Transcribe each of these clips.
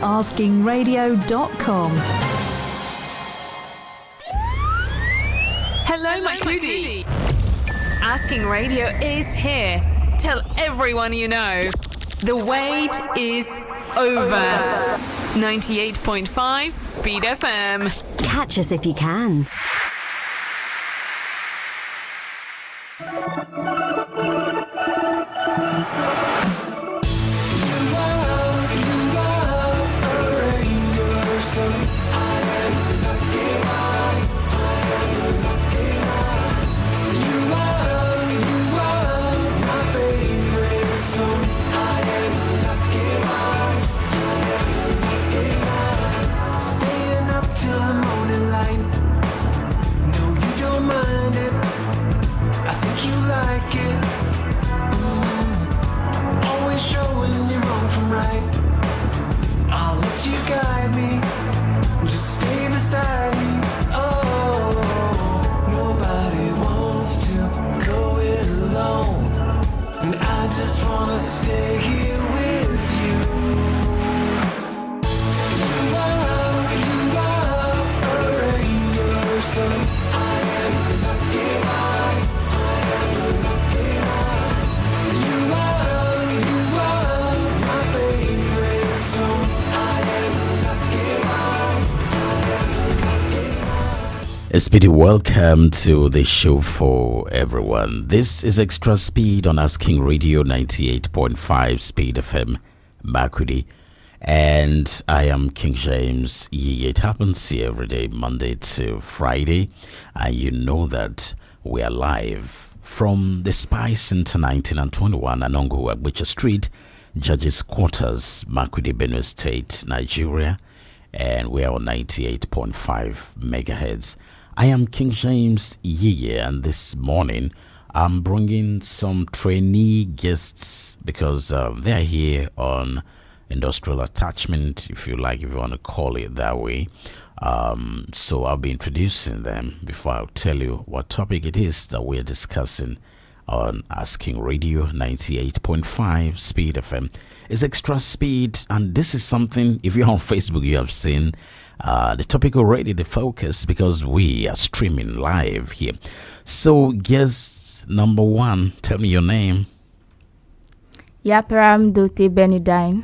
AskingRadio.com. Hello, my Cudi. Asking Radio is here. Tell everyone you know. The wait is over. 98.5 Speed FM. Catch us if you can. A speedy welcome to the show for everyone. This is Extra Speed on Asking Radio 98.5 Speed FM, Makurdi. And I am King James YiYE. It happens here every day, Monday to Friday. And you know that we are live from the Spice Center 19 and 21 Anongo Agbecha Street, Judges Quarters, Makurdi, Benue State, Nigeria. And we are on 98.5 megahertz. I am King James YiYE, and this morning I'm bringing some trainee guests because they are here on industrial attachment, if you like, if you want to call it that way. So I'll be introducing them before I'll tell you what topic it is that we're discussing on Asking Radio 98.5 Speed FM. It's Extra Speed, and this is something, if you're on Facebook, you have seen the topic already, the focus, because we are streaming live here. So, guest number one, tell me your name. Ya-apera Benedine.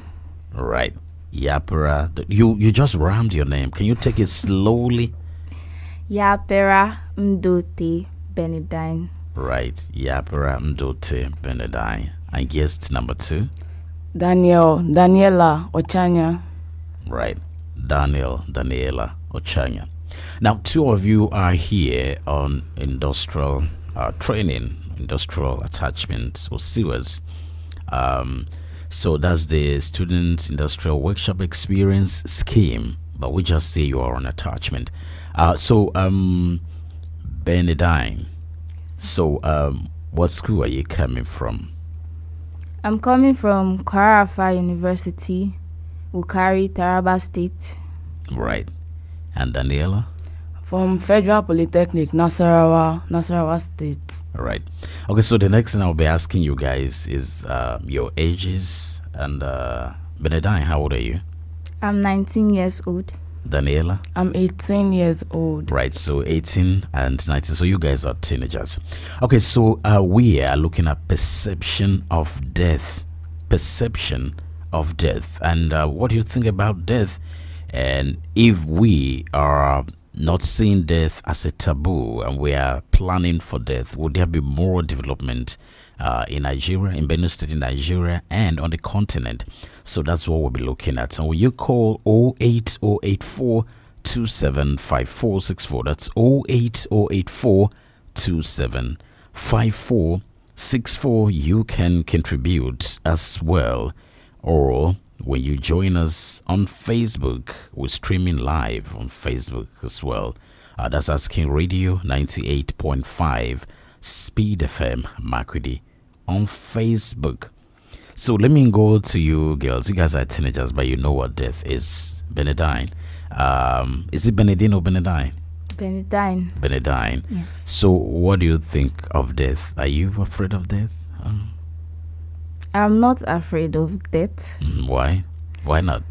Right, Ya-apera. You just rammed your name. Can you take it slowly? Ya-apera Benedine. Right, Ya-apera Benedine. And guest number two? Daniella, Ochanya. Right, Daniella, Ochanya. Now, two of you are here on industrial training, industrial attachment or sewers. So that's the Student Industrial Workshop Experience Scheme, but we just say you are on attachment. So, Benedine, so what school are you coming from? I'm coming from Kwarafa University, Wukari, Taraba State. Right. And Daniella? From Federal Polytechnic, Nasarawa State. Right. Okay, so the next thing I'll be asking you guys is your ages. And Benedine, how old are you? I'm 19 years old. Daniella? I'm 18 years old. Right, so 18 and 19. So you guys are teenagers. Okay, so we are looking at perception of death. Perception of death. And what do you think about death? And if we are not seeing death as a taboo and we are planning for death, would there be more development in Nigeria, in Benue State, in Nigeria, and on the continent? So that's what we'll be looking at. And when you call 08084 275464, that's 08084 275464, you can contribute as well. Or when you join us on Facebook, we're streaming live on Facebook as well. That's Asking Radio 98.5 Speed FM Makurdi on Facebook. So let me go to you girls. You guys are teenagers, but you know what death is. Benedine. Is it Benedine or Benedine? Benedine. Benedine. Yes. So what do you think of death? Are you afraid of death? I'm not afraid of death. Why? Why not?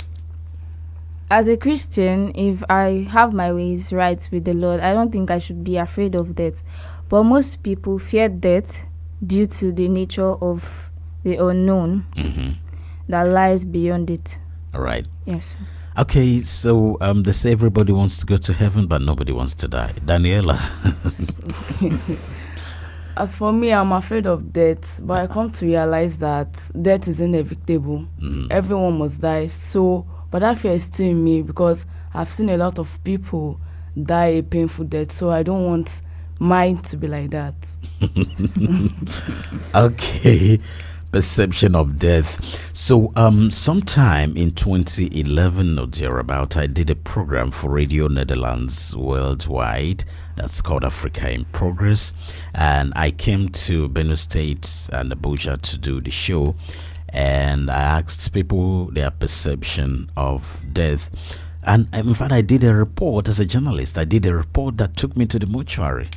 As a Christian, if I have my ways right with the Lord, I don't think I should be afraid of death. But most people fear death due to the nature of the unknown that lies beyond it. All right. Yes. Okay, so they say everybody wants to go to heaven, but nobody wants to die. Daniela. As for me, I'm afraid of death, but I come to realize that death is inevitable. Everyone must die. So, but that fear is still in me because I've seen a lot of people die a painful death. So I don't want mine to be like that. Okay. Perception of death. So sometime in 2011 or thereabout, I did a program for Radio Netherlands worldwide that's called Africa in Progress, and I came to Benue State and Abuja to do the show, and I asked people their perception of death. And in fact, I did a report as a journalist. I did a report that took me to the mortuary.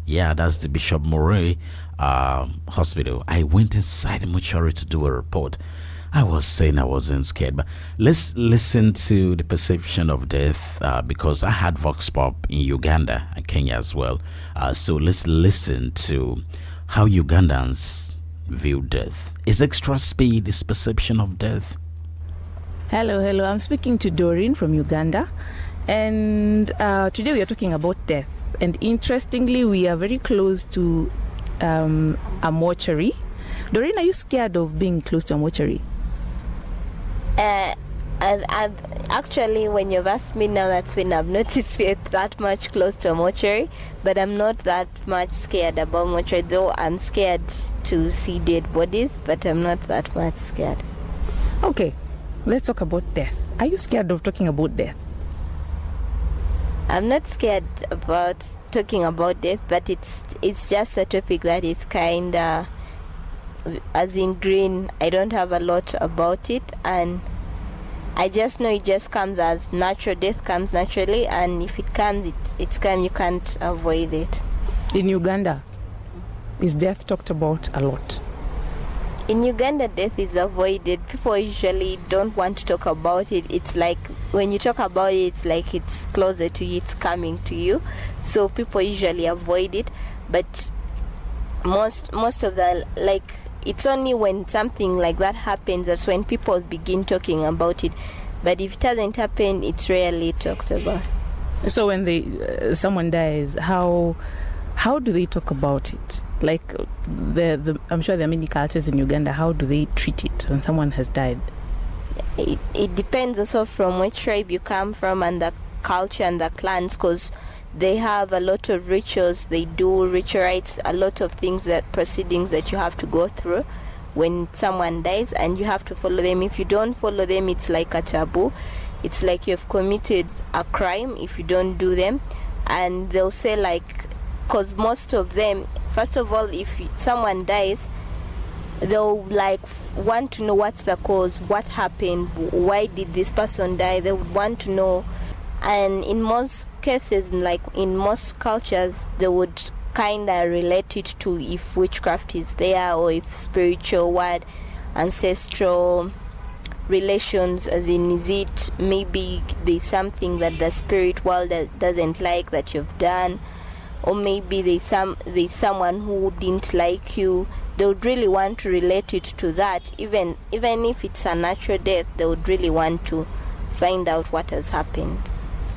Yeah, that's the Bishop Moray hospital. I went inside the mortuary to do a report. I was saying I wasn't scared, but let's listen to the perception of death because I had Vox Pop in Uganda and Kenya as well. So let's listen to how Ugandans view death. Is xTRa speed this perception of death? Hello. I'm speaking to Doreen from Uganda, and today we are talking about death. And interestingly, we are very close to a mortuary. Doreen, are you scared of being close to a mortuary? I've actually, when you've asked me now, that's when I've noticed we're that much close to a mortuary, but I'm not that much scared about mortuary, though I'm scared to see dead bodies, but I'm not that much scared. Okay, let's talk about death. Are you scared of talking about death? I'm not scared about talking about death, but it's just a topic that is kind of, as in green, I don't have a lot about it, and I just know it just comes as natural. Death comes naturally, and if it comes, it's come. You can't avoid it. In Uganda, is death talked about a lot? In Uganda, death is avoided. People usually don't want to talk about it. It's like when you talk about it, it's like it's closer to you, it's coming to you. So people usually avoid it. But most of the, like, it's only when something like that happens that's when people begin talking about it. But if it doesn't happen, it's rarely talked about. So when someone dies, how do they talk about it? Like I'm sure there are many cultures in Uganda. How do they treat it when someone has died? It depends also from which tribe you come from and the culture and the clans, because they have a lot of rituals. They do ritual rites, a lot of things, that proceedings that you have to go through when someone dies, and you have to follow them. If you don't follow them, it's like a taboo. It's like you've committed a crime if you don't do them. And they'll say, like, because most of them, first of all, if someone dies, they'll like want to know what's the cause, what happened, why did this person die. They would want to know. And in most cases, like in most cultures, they would kind of relate it to if witchcraft is there, or if spiritual word, ancestral relations, as in, is it maybe there's something that the spirit world doesn't like that you've done, or maybe there's someone who didn't like you. They would really want to relate it to that. Even if it's a natural death, they would really want to find out what has happened.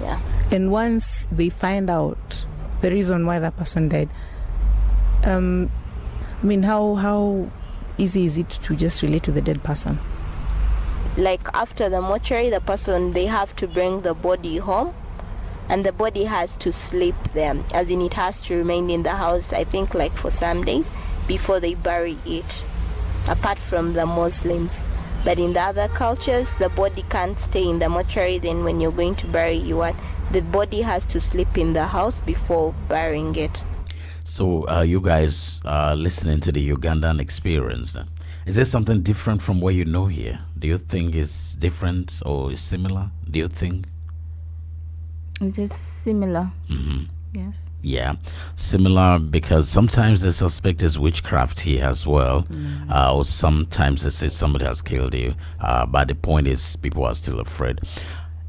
Yeah. And once they find out the reason why that person died, I mean, how easy is it to just relate to the dead person? Like after the mortuary, the person, they have to bring the body home, and the body has to sleep there, as in it has to remain in the house, I think, like for some days before they bury it, apart from the Muslims. But in the other cultures, the body can't stay in the mortuary. Then when you're going to bury the body has to sleep in the house before burying it. So you guys are listening to the Ugandan experience. Is there something different from what you know here? Do you think it's different or is similar? Do you think? It is similar. Mm-hmm. Yes. Yeah, similar, because sometimes they suspect is witchcraft here as well, or sometimes they say somebody has killed you. But the point is, people are still afraid.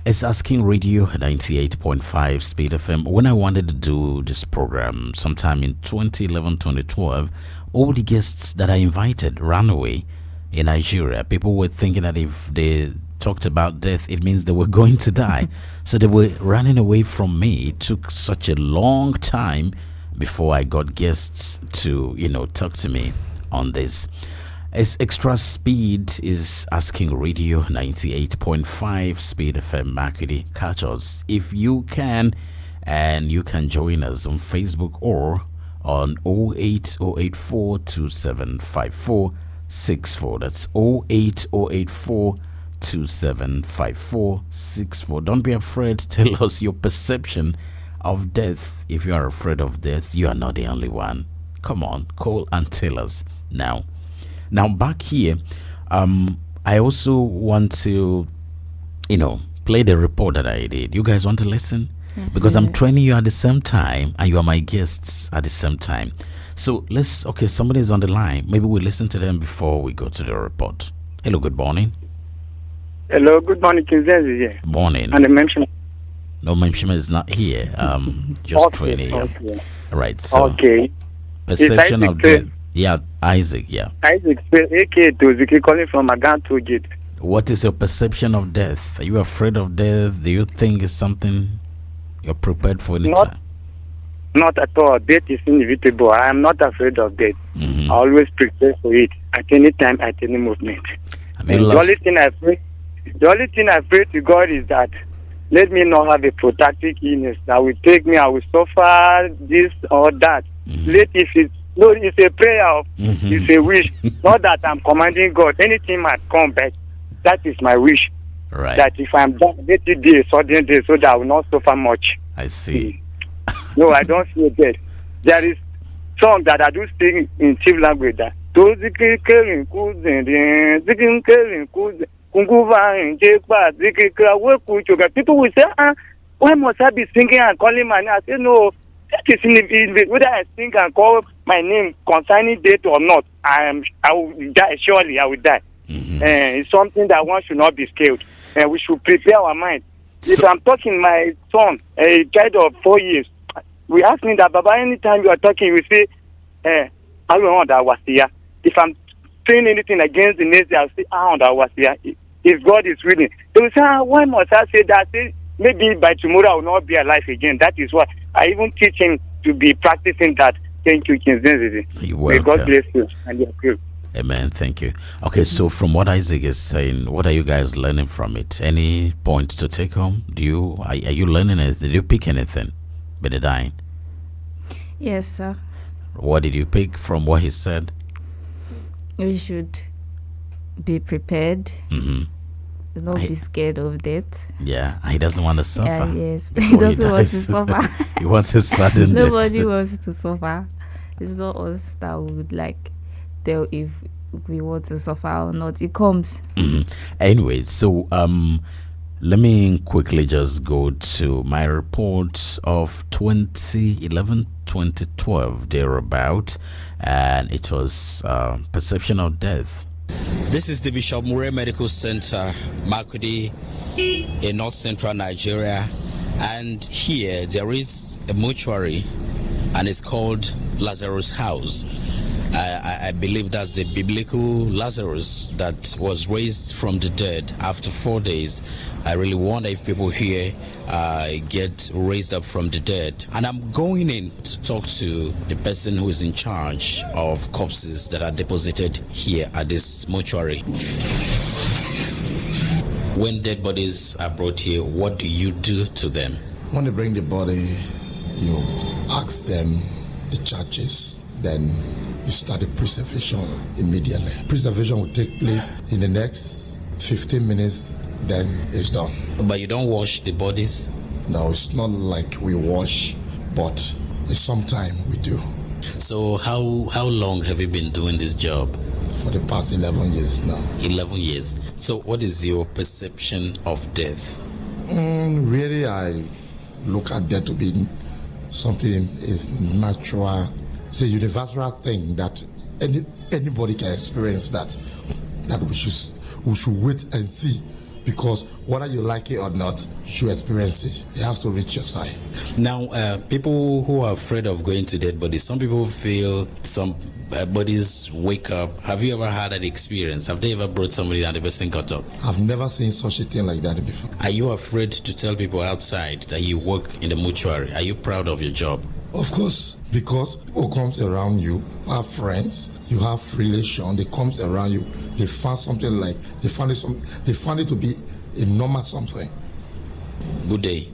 It's Asking Radio 98.5 Speed FM. When I wanted to do this program sometime in 2011, 2012, all the guests that I invited ran away in Nigeria. People were thinking that if they talked about death, it means they were going to die. So they were running away from me. It took such a long time before I got guests to, talk to me on this. It's Extra Speed is Asking Radio 98.5 Speed FM Makudi. Catch us if you can, and you can join us on Facebook or on 08084 275464. That's 08084 275464. Don't be afraid. Tell us your perception of death. If you are afraid of death, you are not the only one. Come on, call and tell us now. Now back here, I also want to, play the report that I did. You guys want to listen? Yes. Because I'm training you at the same time, and you are my guests at the same time. So somebody is on the line. Maybe we'll listen to them before we go to the report. Hello, good morning. Hello, good morning, KiNG JAMES YiYE. Morning. And the mention. No, Memshima is not here. Just Trainee. Okay. Right. So okay. Perception of death. Yeah, Isaac. Yeah. Isaac, aka Toziki, calling from Aganto Gate. What is your perception of death? Are you afraid of death? Do you think it's something you're prepared for any time? Not at all. Death is inevitable. I am not afraid of death. Mm-hmm. I always prepare for it at any time, at any movement. The only thing I pray to God is that let me not have a protracted illness that will take me. I will suffer this or that. Mm-hmm. It's a prayer. It's a wish. Not that I'm commanding God. Anything might come back. That is my wish. Right. That if I'm done, let it be a sudden day so that I will not suffer much. I see. No, I don't feel dead. There is song that I do sing in Chief language that people will say, why must I be singing and calling my name? I say, no, that is whether I sing and call my name concerning death or not, I will die. Surely I will die. It's something that one should not be scared, and we should prepare our mind. If I'm talking my son, a child of 4 years, we ask me that, Baba, anytime you are talking, you say, I don't know that was here. If I'm saying anything against the nation, I'll say, that was here. If God is willing, they will say, why must I say that? Say, maybe by tomorrow I will not be alive again. That is why I even teach him to be practicing that. Thank you, KiNG JAMES YiYE. May God bless you and your crew. Amen. Thank you. Okay, so from what Isaac is saying, what are you guys learning from it? Any points to take home? Are you learning anything? Did you pick anything, Benedine? Yes, sir. What did you pick from what he said? We should be prepared. Not be scared of death. Yeah, he doesn't want to suffer. Yes, he doesn't want to suffer. He wants a sudden death. Nobody wants to suffer. It's not us that would tell if we want to suffer or not. It comes. Anyway, so let me quickly just go to my report of 2011, 2012, thereabout, and it was perception of death. This is the Bishop Mure Medical Center, Makudi, in North Central Nigeria, and here there is a mortuary, and it's called Lazarus House. I believe that's the biblical Lazarus that was raised from the dead after 4 days. I really wonder if people here get raised up from the dead. And I'm going in to talk to the person who is in charge of corpses that are deposited here at this mortuary. When dead bodies are brought here, what do you do to them? When they bring the body, you ask them the charges, then you start the preservation immediately. Preservation will take place in the next 15 minutes, then it's done. But you don't wash the bodies? No, it's not like we wash, but sometimes we do. So how long have you been doing this job? For the past 11 years now. 11 years. So what is your perception of death? Really, I look at death to be something is natural. It's a universal thing that anybody can experience that we should wait and see because whether you like it or not, you experience it. It has to reach your side. Now, people who are afraid of going to dead bodies, some people feel some bodies wake up. Have you ever had that experience? Have they ever brought somebody and the person got up? I've never seen such a thing like that before. Are you afraid to tell people outside that you work in the mortuary? Are you proud of your job? Of course, because people comes around you, have friends, you have relation, they comes around you, they find something like, they find it to be a normal something. Good day.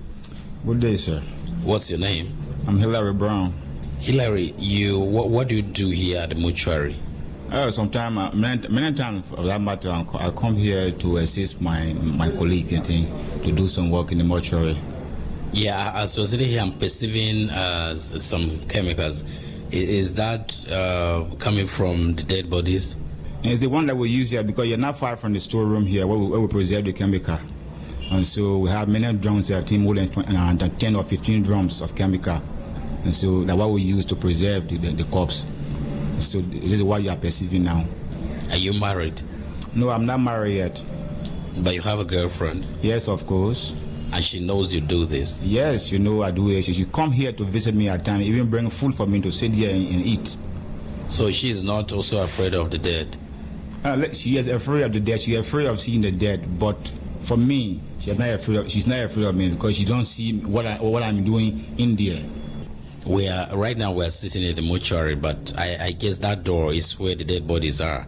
Good day, sir. What's your name? I'm Hilary Brown. Hilary, what do you do here at the mortuary? Sometimes, many times for that matter, I come here to assist my colleague to do some work in the mortuary. Yeah, as we're sitting here, I'm perceiving some chemicals. Is that coming from the dead bodies? It's the one that we use here because you're not far from the storeroom here where we preserve the chemical. And so we have many drums here, more than 10 or 15 drums of chemical. And so that's what we use to preserve the corpse. So this is what you are perceiving now. Are you married? No, I'm not married yet. But you have a girlfriend? Yes, of course. And she knows you do this? Yes, you know I do it. She come here to visit me at times, even bring food for me to sit here and eat. So she is not also afraid of the dead? She is afraid of the dead. She is afraid of seeing the dead. But for me, she's not afraid of me because she don't see what I'm doing in there. Right now we're sitting in the mortuary, but I guess that door is where the dead bodies are,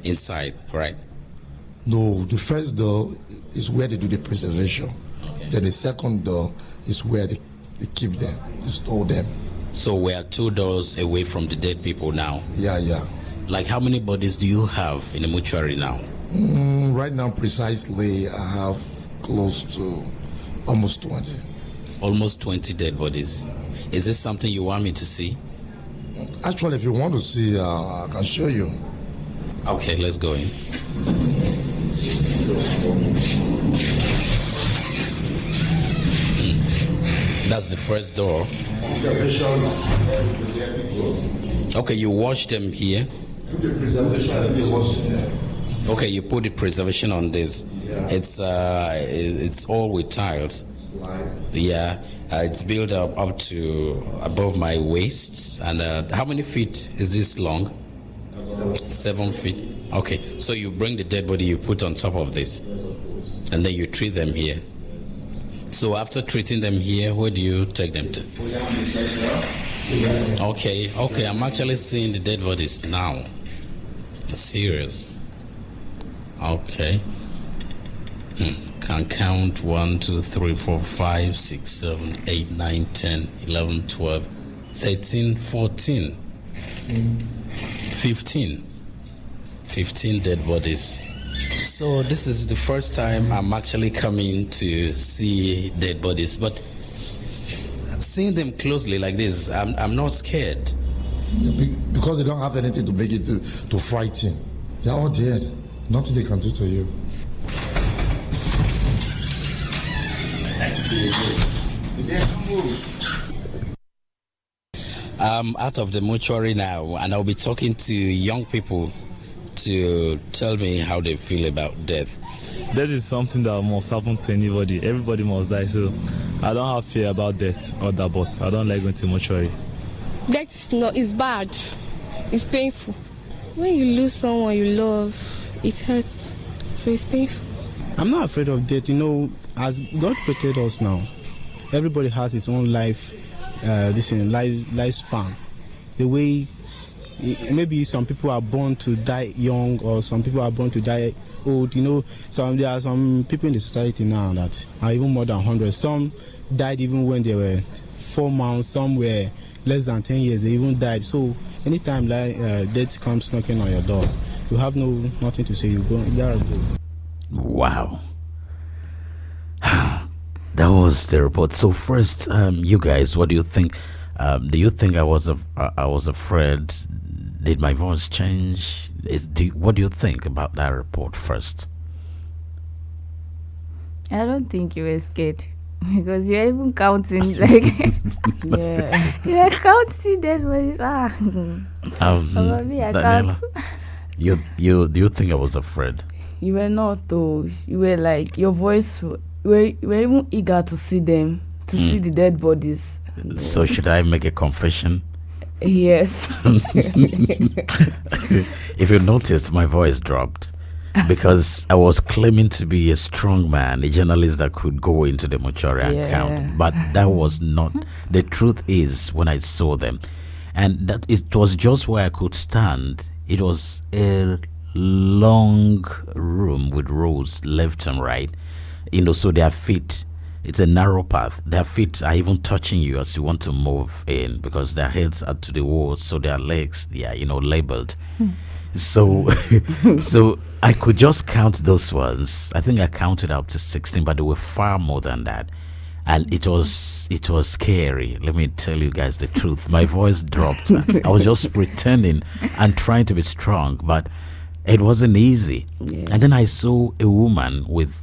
inside, right? No, the first door is where they do the preservation. Okay. Then the second door is where they keep them, they store them. So we are 2 doors away from the dead people now? Yeah. Like how many bodies do you have in the mortuary now? Right now, precisely, I have close to almost 20. Almost 20 dead bodies. Is this something you want me to see? Actually, if you want to see, I can show you. Okay, let's go in. That's the first door. Okay, you wash them here. Okay, you put the preservation on this. Yeah. It's all with tiles. Yeah, it's built up to above my waist. And how many feet is this long? 7 feet. Okay, so you bring the dead body, you put on top of this, and then you treat them here. So after treating them here, where do you take them to? Okay, I'm actually seeing the dead bodies now. Serious. Okay. Can count 1, 2, 3, 4, 5, 6, 7, 8, 9, 10, 11, 12, 13, 14, 15. 15 dead bodies. So this is the first time I'm actually coming to see dead bodies, but seeing them closely like this, I'm not scared. Because they don't have anything to make it to frighten. They're all dead. Nothing they can do to you. I'm out of the mortuary now, and I'll be talking to young people to tell me how they feel about death. Death is something that must happen to anybody. Everybody must die, so I don't have fear about death or that, but I don't like going to mortuary. Death is bad. It's painful. When you lose someone you love, it hurts. So it's painful. I'm not afraid of death. You know, as God created us now, everybody has his own life, lifespan. The way maybe some people are born to die young, or some people are born to die old. You know, there are some people in the society now that are even more than 100. Some died even when they were 4 months. Some were less than 10 years. They even died. So anytime death comes knocking on your door, you have nothing to say. You gotta go. Wow. That was the report. So first, you guys, what do you think? Do you think I was afraid? Did my voice change? What do you think about that report first? I don't think you were scared because you're even counting like Yeah. you're counting dead bodies. Me, I Daniella, can't. Do you think I was afraid? You were not, though. You were like, your voice, you were even eager to see them, to see the dead bodies. So should I make a confession? Yes. If you noticed, my voice dropped because I was claiming to be a strong man, a journalist that could go into the mortuary and count. But that was not. The truth is, when I saw them, and that it was just where I could stand. It was a long room with rows left and right. So their feet, it's a narrow path. Their feet are even touching you as you want to move in because their heads are to the walls, so their legs, they are, labeled. So so I could just count those ones. I think I counted up to 16, but there were far more than that. And it was scary. Let me tell you guys the truth. My voice dropped. I was just pretending and trying to be strong, but it wasn't easy. Yeah. And then I saw a woman with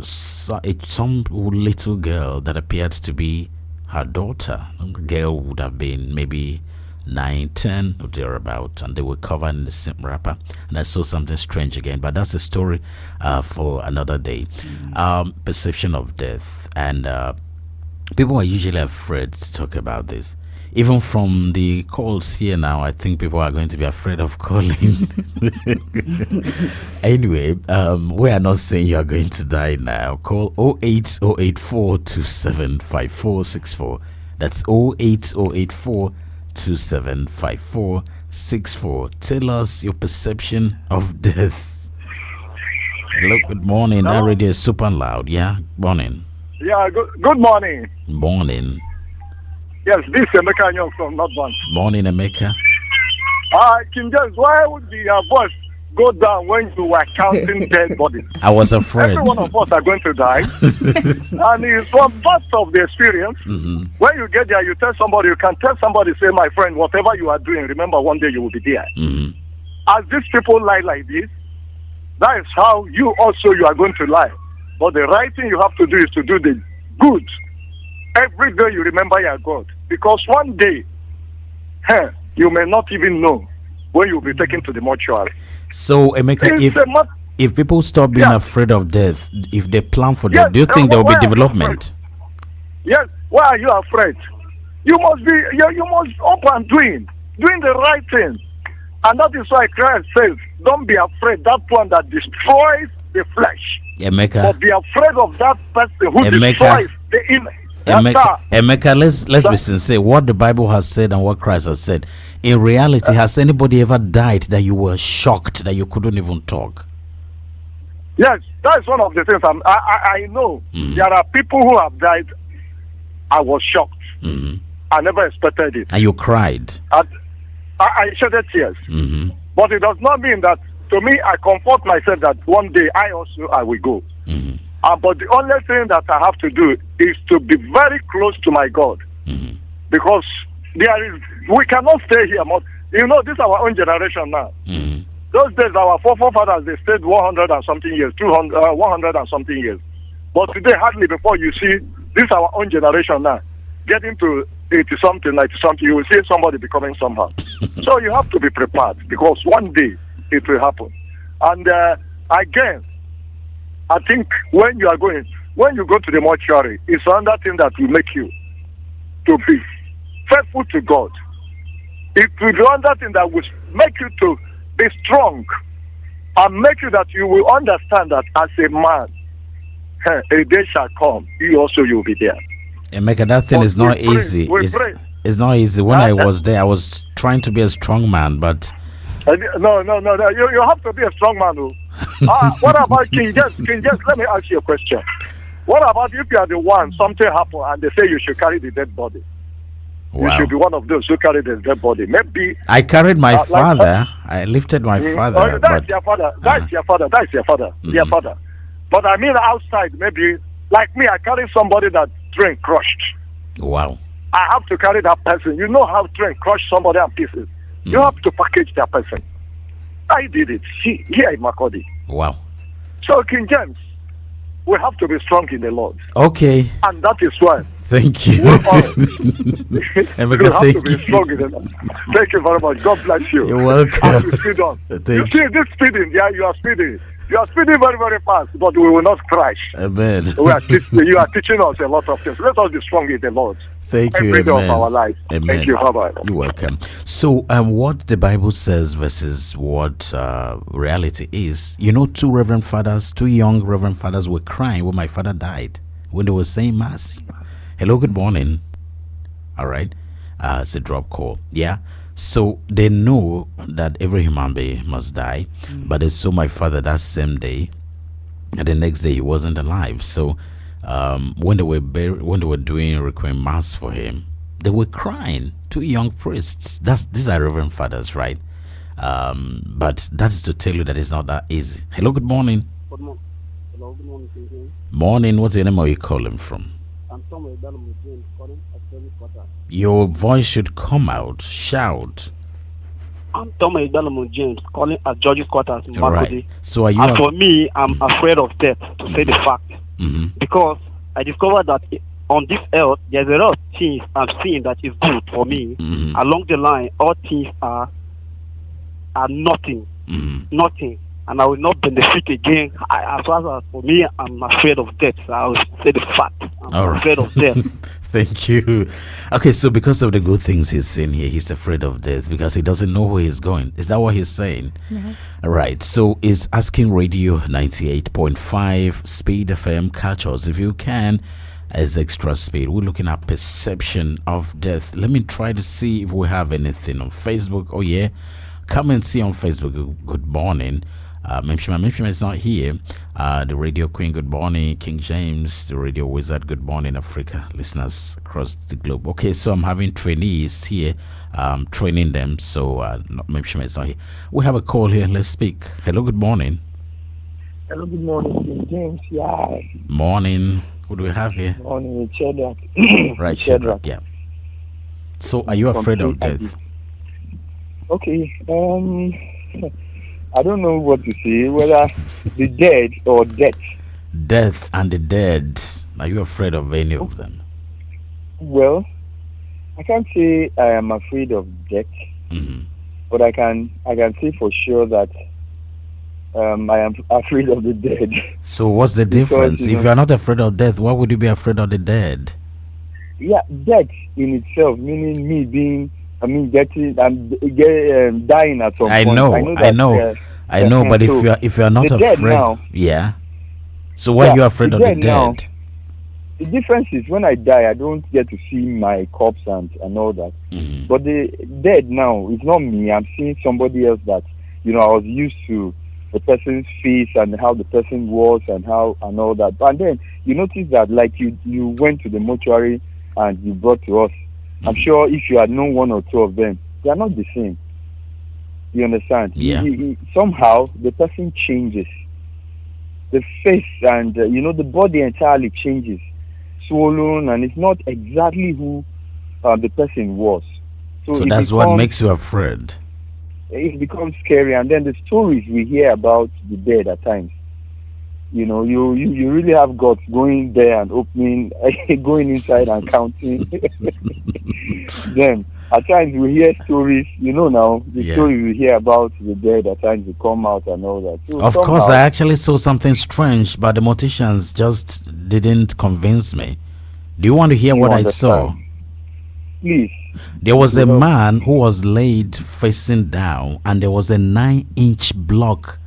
some little girl that appeared to be her daughter. The girl would have been maybe 9, 10 or thereabout, and they were covered in the same wrapper. And I saw something strange again, but that's a story for another day. Perception of death, and people are usually afraid to talk about this. Even from the calls here now, I think people are going to be afraid of calling. Anyway, we are not saying you are going to die now. Call 08084275464. That's 08084275464. Tell us your perception of death. Hello, good morning. That radio is super loud. Yeah, morning. Yeah, good morning. Morning. Yes, this is Emeka Young from Northbound. Morning, Emeka. King James, why would the voice go down when you were counting dead bodies? I was afraid. Every one of us are going to die. And it's one part of the experience. Mm-hmm. When you get there, you can tell somebody, say, my friend, whatever you are doing, remember one day you will be there. Mm-hmm. As these people lie like this, that is how you are going to lie. But the right thing you have to do is to do the good. Every day you remember your God. Because one day, you may not even know when you'll be taken to the mortuary. So, Emeka, if people stop being afraid of death, if they plan for death, do you think there will be development? Yes. Why are you afraid? You must up and doing the right thing. And that is why Christ says, don't be afraid, that one that destroys the flesh. Emeka. But be afraid of that person who destroys the image. Emeka, let's be sincere. What the Bible has said and what Christ has said. In reality, has anybody ever died that you were shocked that you couldn't even talk? Yes, that is one of the things I know. Mm-hmm. There are people who have died. I was shocked. Mm-hmm. I never expected it. And you cried. I shedded tears. Mm-hmm. But it does not mean that, to me, I comfort myself that one day I will go. Mm-hmm. But the only thing that I have to do is to be very close to my God. Mm-hmm. Because we cannot stay here. This is our own generation now. Mm-hmm. Those days, our forefathers, they stayed 100 and something years, 100 and something years. But today, hardly before you see, this is our own generation now. Getting to 80-something, 90-something, you will see somebody becoming somehow. So you have to be prepared, because one day it will happen. And again, I think when you go to the mortuary, it's another thing that will make you to be faithful to God. It will be another thing that will make you to be strong and make you that you will understand that as a man, a day shall come, you will be there. Emeka, that thing is not easy. It's not easy. When I was there, I was trying to be a strong man, but... No. You have to be a strong man, though. What about King James? King James, let me ask you a question. What about if you are the one, something happened, and they say you should carry the dead body? Wow. You should be one of those who carry the dead body. Maybe I carried my father. I lifted my father. That's your father. That's your father. Mm-hmm. Your father. But I mean outside, maybe like me, I carry somebody that train crushed. Wow. I have to carry that person. You know how train crush somebody in pieces. Mm. You have to package that person. I did it here in Makodi. Wow. So King James, we have to be strong in the Lord. Okay. And that is why Thank you. Emeka, you have to be strong in it. Thank you very much. God bless you. You're welcome. Speed on. Thank you see, this speeding, yeah, you are speeding. You are speeding very, very fast, but we will not crash. Amen. You are teaching us a lot of things. Let us be strong in the Lord. Thank you. Every day Amen. of our life. Amen. Thank you. Bye-bye. You're welcome. So, what the Bible says versus what reality is. You know, two young Reverend Fathers were crying when my father died, when they were saying Mass. Hello, good morning. All right. It's a drop call. Yeah. So they know that every human being must die, but they saw my father that same day, and the next day he wasn't alive. So when they were doing requiem mass for him, they were crying. Two young priests. These are Reverend Fathers, right? But that is to tell you that it's not that easy. Hello, good morning. Good morning. Hello, good morning. Morning. What's your name? Are you calling from? I'm Samuel James calling at Judges Quarters. Your voice should come out. Shout. I'm Samuel James calling at Judges Quarters in Right. So are you? And for me, I'm afraid of death, to say the fact, because I discovered that on this earth there's a lot of things I'm seeing that is good for me. Along the line, all things are nothing, nothing. And I will not benefit again. As far as for me, I'm afraid of death. I will say the fact. I'm afraid of death. Thank you. Okay, so because of the good things he's saying here, he's afraid of death because he doesn't know where he's going. Is that what he's saying? Yes. All right. So is Asking Radio 98.5 Speed FM. Catch us if you can as extra speed. We're looking at perception of death. Let me try to see if we have anything on Facebook. Oh yeah, come and see on Facebook. Good morning. Memshima is not here. The Radio Queen, good morning. King James, the Radio Wizard, good morning, Africa. Listeners across the globe. Okay, so I'm having trainees here, training them. So Memshima is not here. We have a call here. Let's speak. Hello, good morning. Hello, good morning, King James. Yeah. Morning. Who do we have here? Morning, Shadrach. Right, Shadrach. Yeah. So, are you afraid of death? Okay. I don't know what to say, whether the dead or death. Death and the dead. Are you afraid of any of them? Well, I can't say I am afraid of death, but I can say for sure that I am afraid of the dead. So what's the difference? If you are not afraid of death, why would you be afraid of the dead? Yeah, death in itself, meaning me being, dying at some point. I know. But if you are not afraid, now, yeah. So why are you afraid of the dead? Now, the difference is when I die, I don't get to see my corpse and all that. But the dead now, it's not me. I'm seeing somebody else that I was used to the person's face and how the person was and all that. And then you notice that, like you went to the mortuary and you brought to us. I'm sure if you had known one or two of them, they are not the same. You understand? Yeah. Somehow the person changes. The face and the body entirely changes, swollen, and it's not exactly who the person was. So that's what makes you afraid. It becomes scary, and then the stories we hear about the dead at times. You really have guts going there and opening, going inside and counting. Then at times we hear stories, stories we hear about the dead, at times they come out and all that. So of course, I actually saw something strange, but the morticians just didn't convince me. Do you want to hear what I saw? Please. There was a man who was laid facing down, and there was a 9-inch block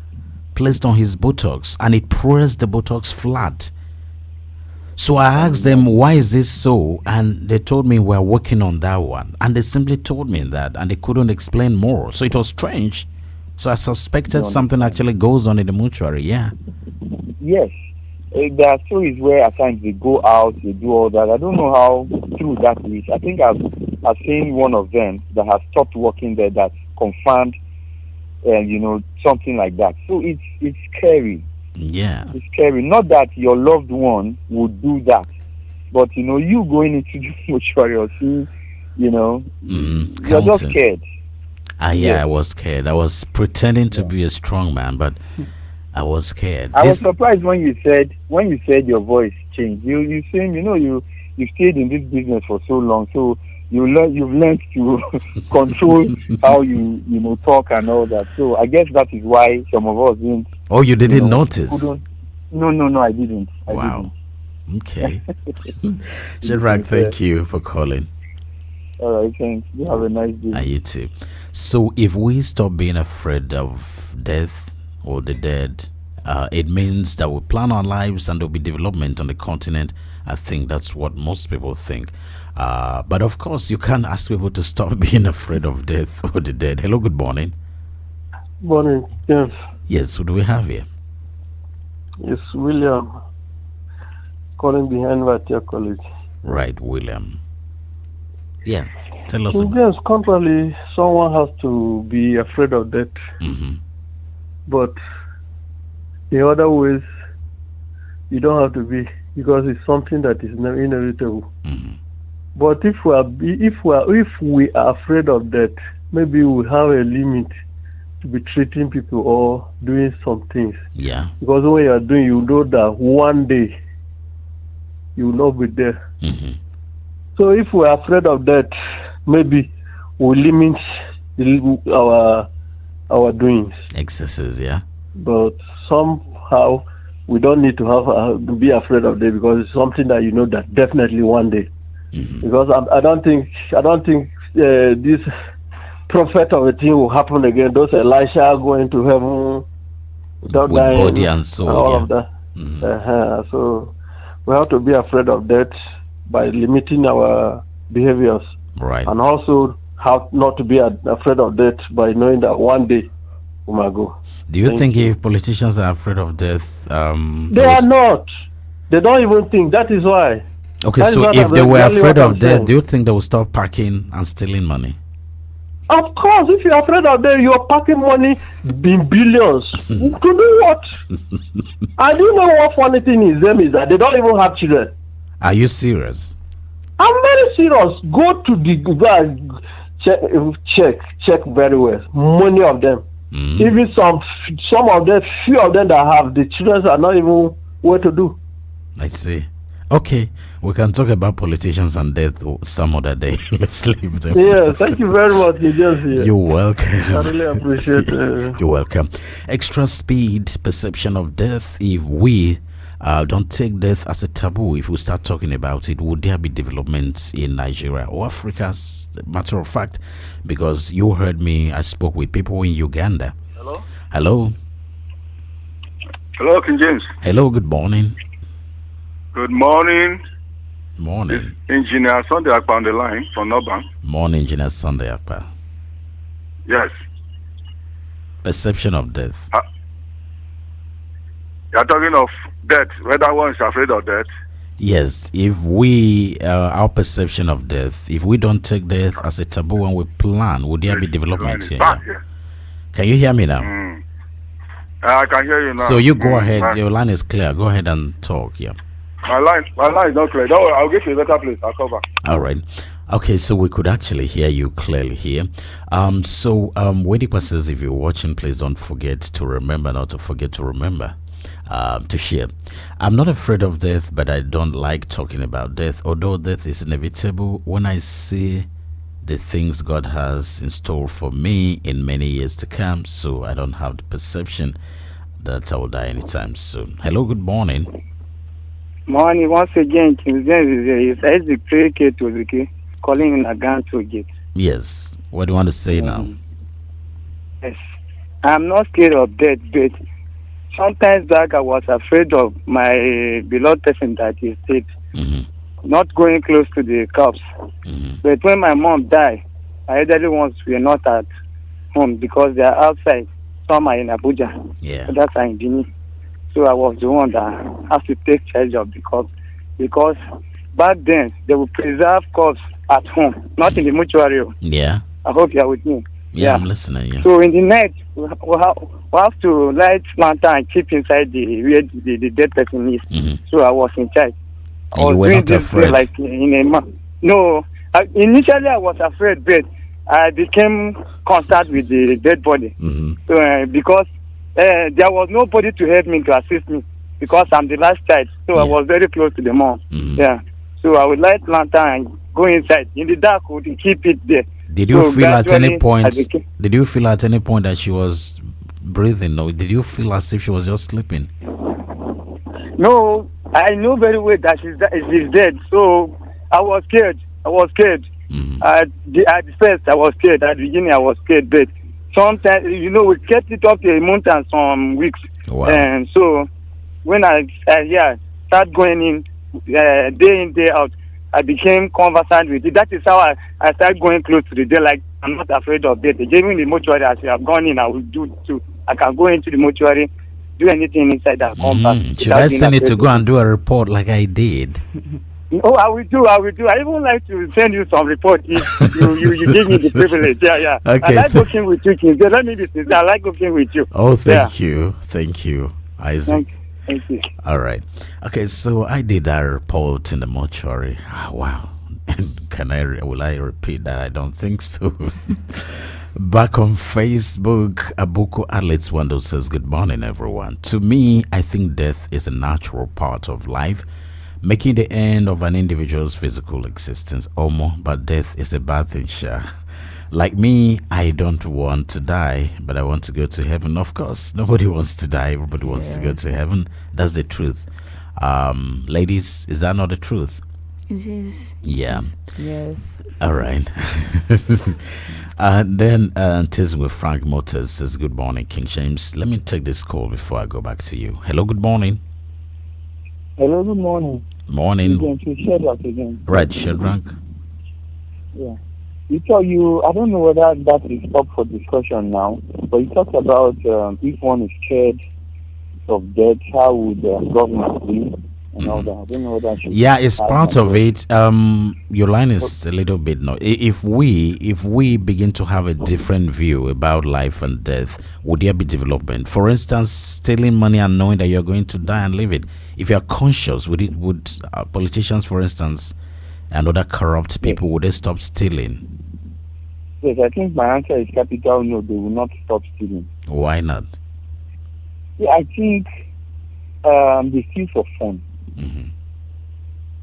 placed on his buttocks, and it pressed the buttocks flat. So I asked them, why is this so? And they told me we're working on that one. And they simply told me that, and they couldn't explain more. So it was strange. So I suspected something actually goes on in the mortuary. Yeah. Yes. There are stories where at times they go out, they do all that. I don't know how true that is. I think I've seen one of them that has stopped working there that confirmed, something like that. So it's scary. Yeah. It's scary. Not that your loved one would do that, but you going into the mortuary or seeing, you're just scared. I was scared. I was pretending to be a strong man, but I was scared. I was surprised when you said your voice changed. You seem, you've stayed in this business for so long, so you've learned to control how you talk and all that. So I guess that is why some of us didn't. Oh, you didn't notice? No, I didn't. Wow. Okay. Shadrach, thank you for calling. All right, thanks. You have a nice day. And you too. So if we stop being afraid of death or the dead, it means that we plan our lives and there'll be development on the continent. I think that's what most people think. But of course, you can't ask people to stop being afraid of death or the dead. Hello, good morning. Morning, yes. Yes, who do we have here? It's William calling behind Vatia College. Right, William. Yeah, tell us. Yes, contrarily, someone has to be afraid of death. But in other ways, you don't have to be, because it's something that is inevitable. But if we are afraid of death, maybe we have a limit to be treating people or doing some things. Yeah. Because when you are doing, you know that one day you will not be there. So if we are afraid of death, maybe we limit our doings. Excesses, yeah. But somehow we don't need to have be afraid of death, because it's something that you know that definitely one day. Because I don't think this prophet of a thing will happen again. Those Elisha going to heaven without with dying, body and soul, all yeah. of that. So we have to be afraid of death by limiting our behaviors, right? And also how not to be afraid of death by knowing that one day we might go. Do you think if politicians are afraid of death, they are not? They don't even think. That is why. Okay, That is so what if I'm- they were exactly afraid what of I'm death, saying. do you think they will stop packing and stealing money? Of course, if you're afraid of them, you're packing money in billions. To do what? I do know what funny thing is them is that they don't even have children. Are you serious? I'm very serious. Go to the check very well. Many of them, even some of them, few of them that have the children are not even what to do. I see. Okay, we can talk about politicians and death some other day. Let's leave them. Yeah, thank you very much. You're welcome. I really appreciate it. You're welcome. Extra speed perception of death. If we don't take death as a taboo, if we start talking about it, would there be development in Nigeria or Africa? As a matter of fact, because you heard me, I spoke with people in Uganda. Hello? Hello. Hello, King James. Hello, good morning. Good morning. Morning. Engineer Sunday Akpa on the line from Norban. Morning, Engineer Sunday Akpa. Yes. Perception of death. You're talking of death, whether one is afraid of death. Yes, if we, our perception of death, if we don't take death as a taboo and we plan, would there be development here? Back, Yeah. Can you hear me now? I can hear you now. So you go ahead, your line is clear. Go ahead and talk, yeah. My line is not clear. Don't worry, I'll get you a better place. I'll cover. All right. Okay, so we could actually hear you clearly here. Wedipa says, if you're watching, please don't forget to remember, not to forget to remember. To share. I'm not afraid of death, but I don't like talking about death. Although death is inevitable, when I see the things God has in store for me in many years to come, so I don't have the perception that I will die anytime soon. Hello, good morning. Morning, once again, King James is Isaac K to the calling in Agan to get. Yes. What do you want to say now? Yes. I'm not scared of death, but sometimes back I was afraid of my beloved person that is dead. Not going close to the cops. But when my mom died, my elderly ones were not at home because they are outside. Some are in Abuja. Yeah. Others are in Benin. So I was the one that has to take charge of the cops. Because back then, they would preserve cops at home, not in the mortuary. Yeah. I hope you are with me. Yeah, I'm listening. Yeah. So in the night, we have to light lantern and keep inside where the dead person is. So I was in charge. And you were not afraid? Like in a month. No, initially I was afraid, but I became contact with the dead body. So because there was nobody to help me, to assist me, because I'm the last child. So I was very close to the mom. Yeah. So I would light lantern and go inside. In the dark, we would keep it there. Did you So feel at any gradually, point? Did you feel at any point that she was breathing, or did you feel as if she was just sleeping? No, I know very well that she's dead. So I was scared. At the first, I was scared. At the beginning, I was scared. But sometimes, we kept it up to a month and some weeks. Wow. And so when I start going in, day in, day out, I became conversant with it. That is how I started going close to the dead. Like, I'm not afraid of death. Even the mortuary, as I have gone in, I will do too. I can go into the mortuary, do anything inside and come back. Should I send it to go and do a report like I did? Oh, I will do. I even like to send you some report if you give me the privilege. Yeah. Okay. I like working with you, King. Let me be sincere. I like working with you. Oh, thank you, Isaac. Thank you. All right. Okay, so I did a report in the mortuary. Wow. Will I repeat that? I don't think so. Back on Facebook, Abuko Alex Wando says, good morning, everyone. To me, I think death is a natural part of life, making the end of an individual's physical existence. But death is a bad thing, sure. Like me, I don't want to die, but I want to go to heaven. Of course, nobody wants to die. Everybody wants to go to heaven. That's the truth. Ladies, is that not the truth? It is. Yeah. Yes. All right. Then Tiz with Frank Motors says, good morning, King James. Let me take this call before I go back to you. Hello, good morning. Hello, good morning. Morning. Shadrach again. Right, Shadrach. Yeah. I don't know whether that is up for discussion now, but you talked about if one is scared of death, how would the government be and all that. I don't know whether I should. Yeah, it's part of it. Your line is a little bit no. If we begin to have a different view about life and death, would there be development? For instance, stealing money and knowing that you're going to die and leave it. If you're conscious, would politicians, for instance, and other corrupt people, would they stop stealing? Yes, I think my answer is capital no. They will not stop stealing. Why not? Yeah, I think they steal for fun. Mm-hmm.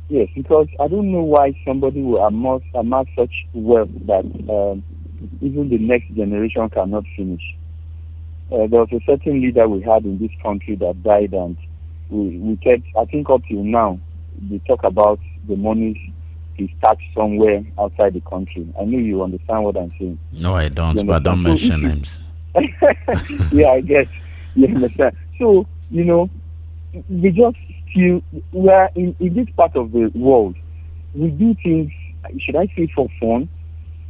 Yes, because I don't know why somebody will amass such wealth that even the next generation cannot finish. There was a certain leader we had in this country that died, and we kept, I think up till now, they talk about the monies he starts somewhere outside the country. I know you understand what I'm saying. No, I don't, but don't mention names. Yeah, I guess. You understand. So, we just feel we're in this part of the world. We do things, should I say, for fun.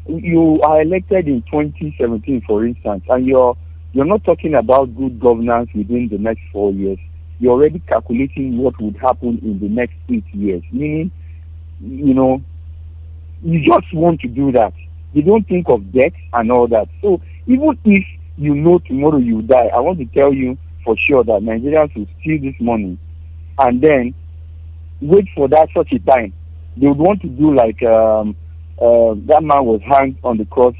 You are elected in 2017, for instance, and you're not talking about good governance within the next 4 years. You're already calculating what would happen in the next 8 years. Meaning, you just want to do that. You don't think of death and all that. So even if you know tomorrow you die, I want to tell you for sure that Nigerians will steal this money and then wait for that such a time. They would want to do like that man was hanged on the cross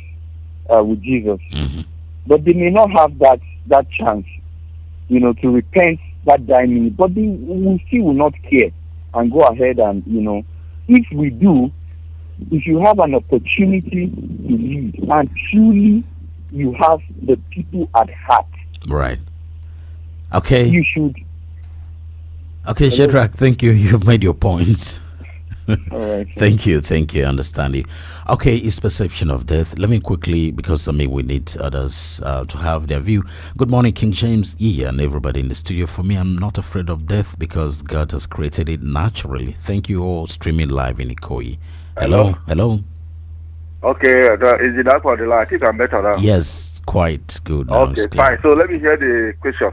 with Jesus. Mm-hmm. But they may not have that chance, to repent that dying minute. But they will still will not care and go ahead and, if we do, if you have an opportunity to lead and truly you have the people at heart. Right. Okay. You should. Okay, Shadrach, thank you. You've made your points. All right. Thank you. I understand you. Okay, it's perception of death. Let me quickly, because we need others to have their view. Good morning, King James YiYE and everybody in the studio. For me, I'm not afraid of death because God has created it naturally. Thank you all streaming live in Ikoyi. Hello. Okay, is it that for the line? I think I'm better now. Yes, quite good. Now. Okay, fine. So let me hear the question.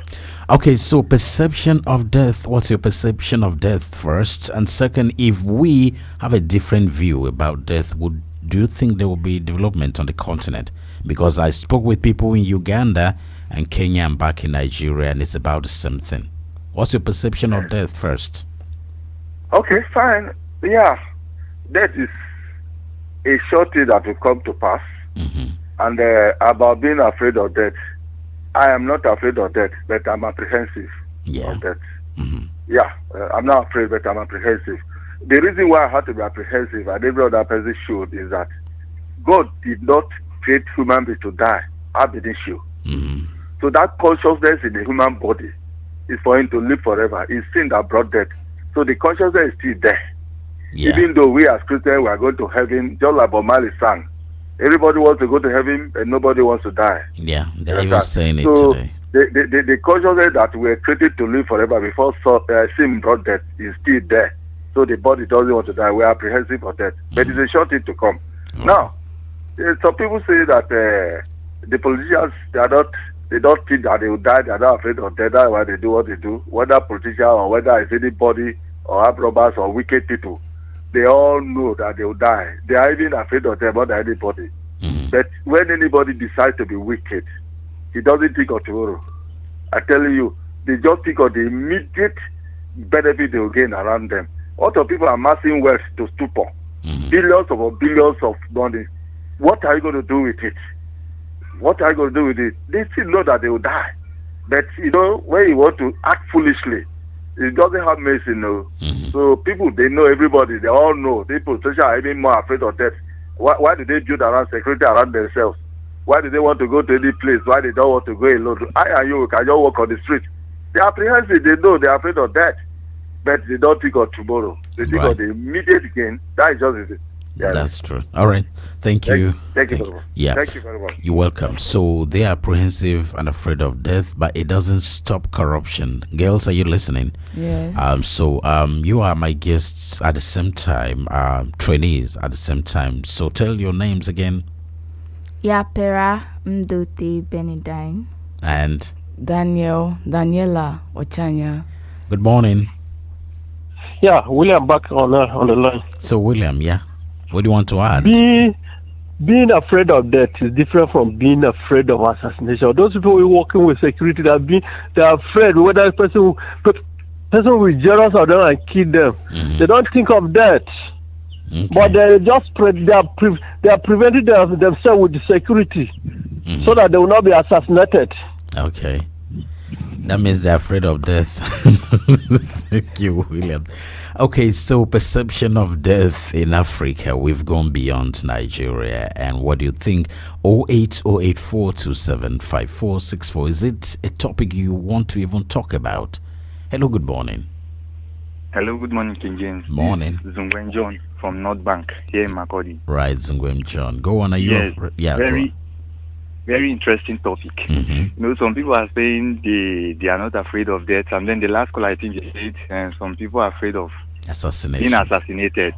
Okay, so perception of death. What's your perception of death first? And second, if we have a different view about death, do you think there will be development on the continent? Because I spoke with people in Uganda and Kenya and back in Nigeria, and it's about the same thing. What's your perception of death first? Okay, fine. Yeah, death is a short thing that will come to pass. Mm-hmm. And about being afraid of death, I am not afraid of death, but I'm apprehensive of death. Mm-hmm. Yeah, I'm not afraid, but I'm apprehensive. the reason why I had to be apprehensive and every other person should is that God did not create human beings to die. I didn't show. So that consciousness in the human body is for him to live forever. It's sin that brought death. So the consciousness is still there. Yeah. Even though we as Christians we are going to heaven, just like Bob Marley sang, everybody wants to go to heaven and nobody wants to die. Yeah, they're even saying it so today. The consciousness that we are created to live forever before sin brought death is still there. So the body doesn't want to die. We are apprehensive of death. But it's a short thing to come. Now, some people say that the politicians, they don't think that they will die. They are not afraid of death. That's why they do what they do. Whether politicians or whether it's anybody or armed robbers or wicked people, they all know that they will die. They are even afraid of death more than anybody. But when anybody decides to be wicked, he doesn't think of tomorrow. I tell you, they just think of the immediate benefit they will gain around them. A lot of people are amassing wealth to stupor. Billions of money. What are you going to do with it? What are you going to do with it? They still know that they will die. But, when you want to act foolishly, it doesn't have mercy, So people, they know everybody. They all know. People, especially, are even more afraid of death. Why do they build around security around themselves? Why do they want to go to any place? Why they don't want to go alone? I and you can just walk on the street. They are apprehensive. They know they are afraid of death. But they don't think of tomorrow. They think of the immediate gain. That is just it. Yeah. That's true. All right. Thank you. Thank you very much. Yeah. Thank you very much. You're welcome. So they are apprehensive and afraid of death, but it doesn't stop corruption. Girls, are you listening? Yes. So you are my guests at the same time, trainees at the same time. So tell your names again. Ya-apera, Benedine. And Daniella, Ochanya. Good morning. Yeah, William back on the line. So William, yeah, what do you want to add? Being afraid of death is different from being afraid of assassination. Those people who are working with security, they are afraid whether a person will be jealous of them and kill them. They don't think of death. Okay. But they are preventing themselves with the security so that they will not be assassinated. Okay. That means they're afraid of death. Thank you, William. Okay, so perception of death in Africa. We've gone beyond Nigeria. And what do you think? 08084275464. Is it a topic you want to even talk about? Hello, good morning. Hello, good morning, King James. Morning. Zungwen John from North Bank here in Makodi. Right, Zungwen John. Go on. Are you very interesting topic. Some people are saying they are not afraid of death, and then the last call I think you said, and some people are afraid of assassination. Being assassinated.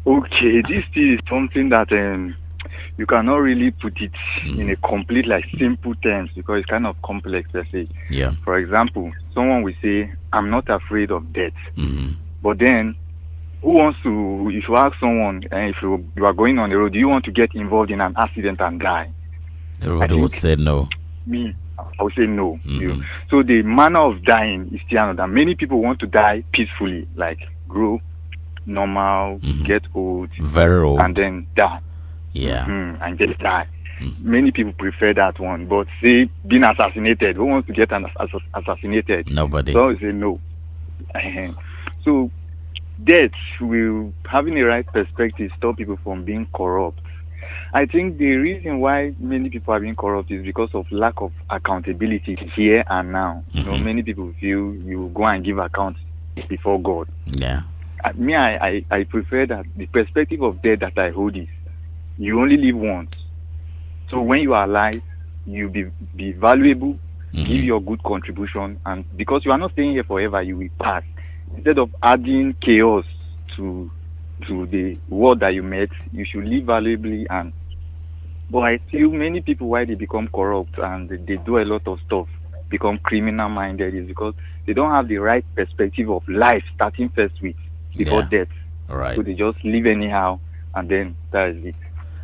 Okay, this is something that you cannot really put it in a complete simple terms because it's kind of complex per se. Yeah. For example, someone will say, "I'm not afraid of death," but then who wants to? If you ask someone, if you are going on the road, do you want to get involved in an accident and die? Everybody would say no. Me, I would say no. So the manner of dying is still another. Many people want to die peacefully, like grow normal, get old, very old, and then die. Yeah, and just die. Many people prefer that one, but say being assassinated. Who wants to get assassinated? Nobody. So I say no. So death will, having a right perspective, stop people from being corrupt. I think the reason why many people are being corrupt is because of lack of accountability here and now. Many people feel you go and give account before God. Yeah. I prefer that the perspective of death that I hold is you only live once. So when you are alive, you be valuable, give your good contribution, and because you are not staying here forever, you will pass. Instead of adding chaos to the world that you met, you should live valuably. But I feel many people, why they become corrupt and they do a lot of stuff, become criminal minded, is because they don't have the right perspective of life, starting first with before death. All right. So they just live anyhow, and then that is it.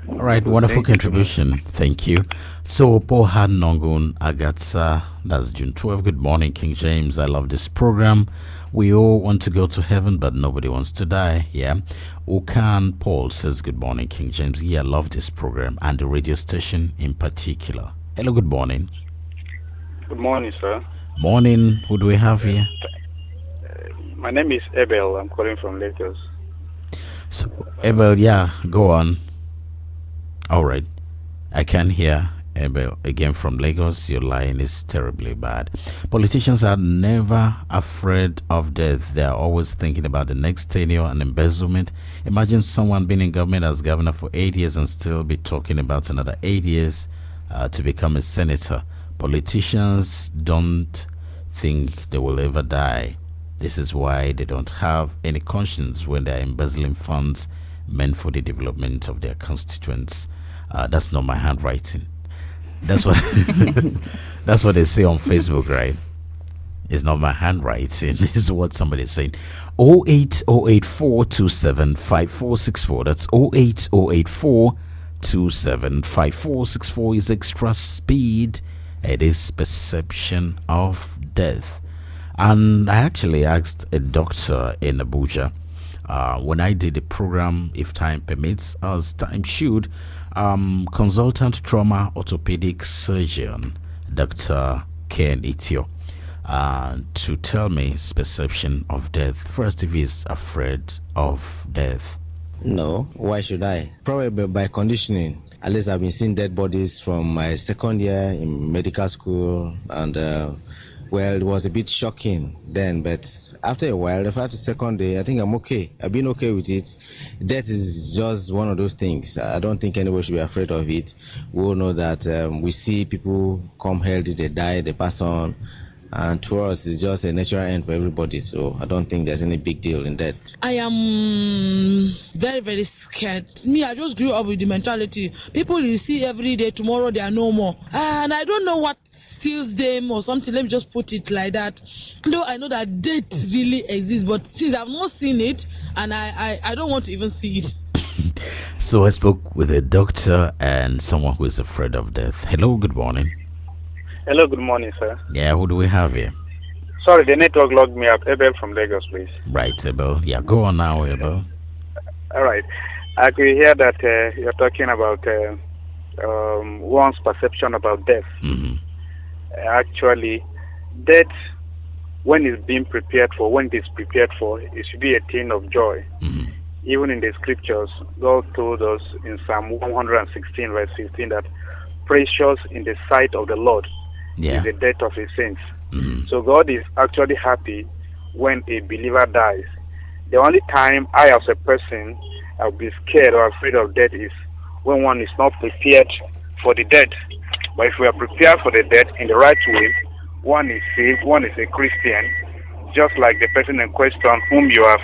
All right, wonderful contribution. Thank you. So, Pohan Nongun Agatsa, that's June 12. Good morning, King James. I love this program. We all want to go to heaven, but nobody wants to die. Yeah. Okan Paul says, good morning, King James. Yeah, I love this program and the radio station in particular. Hello, good morning. Good morning, sir. Morning. Who do we have here? My name is Abel. I'm calling from Lagos. So, Abel, yeah, go on. All right. I can hear Abel again from Lagos. Your line is terribly bad. Politicians are never afraid of death. They are always thinking about the next tenure and embezzlement. Imagine someone being in government as governor for 8 years and still be talking about another 8 years to become a senator. Politicians don't think they will ever die. This is why they don't have any conscience when they are embezzling funds meant for the development of their constituents. That's not my handwriting. That's what that's what they say on Facebook, right? It's not my handwriting. This is what somebody is saying. 08084275464. That's 08084275464 is extra speed. It is perception of death. And I actually asked a doctor in Abuja when I did the program, if time permits, as time should, consultant trauma orthopedic surgeon, Dr. Ken Itio, to tell me his perception of death. First, if he's afraid of death. No, why should I? Probably by conditioning. At least I've been seeing dead bodies from my second year in medical school, and well, it was a bit shocking then, but after a while, after the second day, I think I'm okay. I've been okay with it. Death is just one of those things. I don't think anybody should be afraid of it. We all know that we see people come healthy, they die, they pass on. And to us, it's just a natural end for everybody. So I don't think there's any big deal in that. I am very, very scared. Me, I just grew up with the mentality. People you see every day, tomorrow they are no more. And I don't know what steals them or something. Let me just put it like that. Though I know that death really exists, but since I've not seen it, and I don't want to even see it. So I spoke with a doctor and someone who is afraid of death. Hello, good morning. Hello, good morning, sir. Yeah, who do we have here? Sorry, the network logged me up. Abel from Lagos, please. Right, Abel. Yeah, go on now, Abel. All right. I could hear that you're talking about one's perception about death. Mm-hmm. Actually, death, when it's being prepared for, when it is prepared for, it should be a thing of joy. Mm-hmm. Even in the scriptures, God told us in Psalm 116, verse 15, that precious in the sight of the Lord is the death of his saints. Mm-hmm. So God is actually happy when a believer dies. The only time I, as a person, I'll be scared or afraid of death is when one is not prepared for the death. But if we are prepared for the death in the right way, one is saved, one is a Christian, just like the person in question whom you have